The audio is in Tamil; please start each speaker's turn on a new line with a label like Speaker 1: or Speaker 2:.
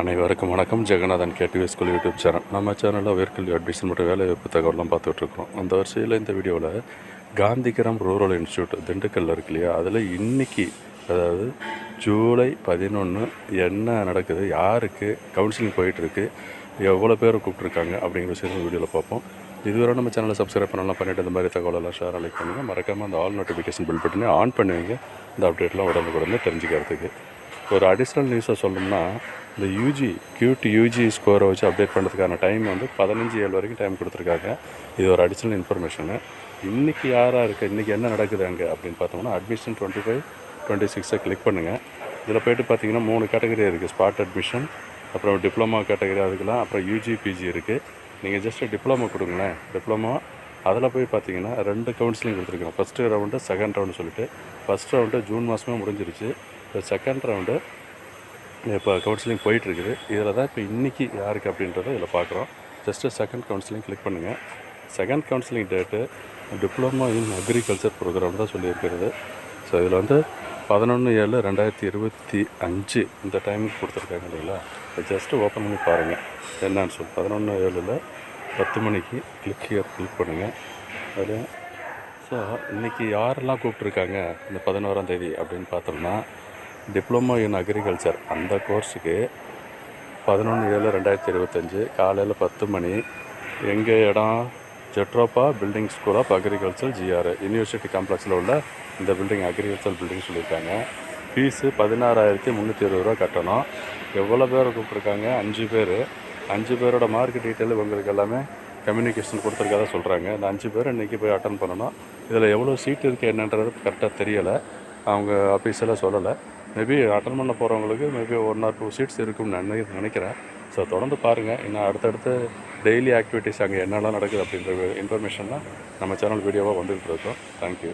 Speaker 1: அனைவருக்கும் வணக்கம். Jagannathan KTV school YouTube channel. நம்ம சேனலில் உயர்கல்வி அட்மிஷன் மற்றும் வேலைவாய்ப்பு தகவலாம் பார்த்துட்ருக்கோம். அந்த வரிசையில் இந்த வீடியோவில் காந்திகிராம் ரூரல் இன்ஸ்டியூட் திண்டுக்கல்லில் இருக்கு இல்லையா, அதில் இன்றைக்கி அதாவது ஜூலை 11 என்ன நடக்குது, யாருக்கு கவுன்சிலிங் போயிட்டுருக்கு, எவ்வளோ பேர் கூப்பிட்ருக்காங்க அப்படிங்கிற விஷயம் வீடியோவில் பார்ப்போம். இதுவரை நம்ம சேனலை சப்ஸ்கிரைப் பண்ணலாம் பண்ணிவிட்டு இந்த மாதிரி தகவலெல்லாம் ஷேர் லைக் பண்ணுங்கள். மறக்காமல் அந்த ஆல் நோட்டிஃபிகேஷன் பில் பட்டனே ஆன் பண்ணுவீங்க, இந்த அப்டேட்லாம் உடனுக்குடனே தெரிஞ்சுக்கிறதுக்கு. ஒரு அடிஷ்னல் நியூஸை சொல்லணும்னா, இந்த யூஜி ஸ்கோரை வச்சு அப்டேட் பண்ணுறதுக்கான டைம் வந்து 15/7 வரைக்கும் டைம் கொடுத்துருக்காங்க. இது ஒரு அடிஷ்னல் இன்ஃபர்மேஷனு. இன்றைக்கி யாராக இருக்குது, இன்றைக்கி என்ன நடக்குது அங்கே அப்படின்னு பார்த்தோம்னா, அட்மிஷன் 25-26 கிளிக் பண்ணுங்கள். இதில் போய்ட்டு பார்த்தீங்கன்னா 3 கேட்டகரி இருக்குது. ஸ்பாட் அட்மிஷன், அப்புறம் டிப்ளமா கேட்டகரி, அதுக்கெல்லாம் அப்புறம் யூஜி பிஜி இருக்குது. நீங்கள் ஜஸ்ட்டு டிப்ளமா கொடுங்களேன். டிப்ளமா அதில் போய் பார்த்தீங்கன்னா 2 கவுன்சிலிங் கொடுத்துருக்கோம். ஃபஸ்ட்டு ரவுண்டு, செகண்ட் ரவுண்டு சொல்லிட்டு. ஃபஸ்ட் ரவுண்டு ஜூன் மாதமே முடிஞ்சிருச்சு. இப்போ செகண்ட் ரவுண்டு இப்போ கவுன்சிலிங் போயிட்டுருக்குது. இதில் தான் இப்போ இன்றைக்கி யாருக்கு அப்படின்றத இதில் பார்க்குறோம். ஜஸ்ட்டு செகண்ட் கவுன்சிலிங் கிளிக் பண்ணுங்கள். Second counselling date diploma in agriculture program தான் சொல்லியிருக்கிறது. ஸோ இதில் வந்து 11/7/2025 இந்த டைமுக்கு கொடுத்துருக்காங்க இல்லைங்களா. ஜஸ்ட்டு ஓப்பன் பண்ணி பாருங்கள் என்னன்னு சொல்லி. 11/7 10 மணிக்கு கிளிக் பண்ணுங்கள். அதில் ஸோ இன்றைக்கி யாரெல்லாம் கூப்பிட்ருக்காங்க இந்த 11ஆம் தேதி அப்படின்னு பார்த்தோம்னா, டிப்ளமோ இன் அக்ரிகல்ச்சர் அந்த கோர்ஸுக்கு 11/7/2025 காலையில் 10 மணி. எங்கள் இடம் jatropha building school of agriculture GR university காம்ப்ளெக்ஸில் உள்ள இந்த பில்டிங் அக்ரிகல்ச்சர் பில்டிங் சொல்லியிருக்காங்க. ஃபீஸு 16,320 கட்டணும். எவ்வளோ பேர் கூப்பிட்ருக்காங்க? 5 பேர். 5 பேரோட மார்க் டீட்டெயில் உங்களுக்கு எல்லாமே கம்யூனிகேஷன் கொடுத்துருக்கதா சொல்கிறாங்க. இந்த 5 பேர் இன்றைக்கி போய் அட்டன் பண்ணணும். இதில் எவ்வளோ சீட் இருக்குது என்னன்றது கரெக்டாக தெரியலை, அவங்க ஆஃபீஸெல்லாம் சொல்லலை. மேபி அட்டன் பண்ண போகிறவங்களுக்கு மேபி 1 or 2 சீட்ஸ் இருக்கும்னு நினைக்கிறேன். ஸோ தொடர்ந்து பாருங்கள். இன்னும் அடுத்தடுத்து டெய்லி ஆக்டிவிட்டீஸ் அங்கே என்னெல்லாம் நடக்குது அப்படின்ற இன்ஃபர்மேஷன்லாம் நம்ம சேனல் வீடியோவாக வந்துகிட்டு இருக்கோம். தேங்க்யூ.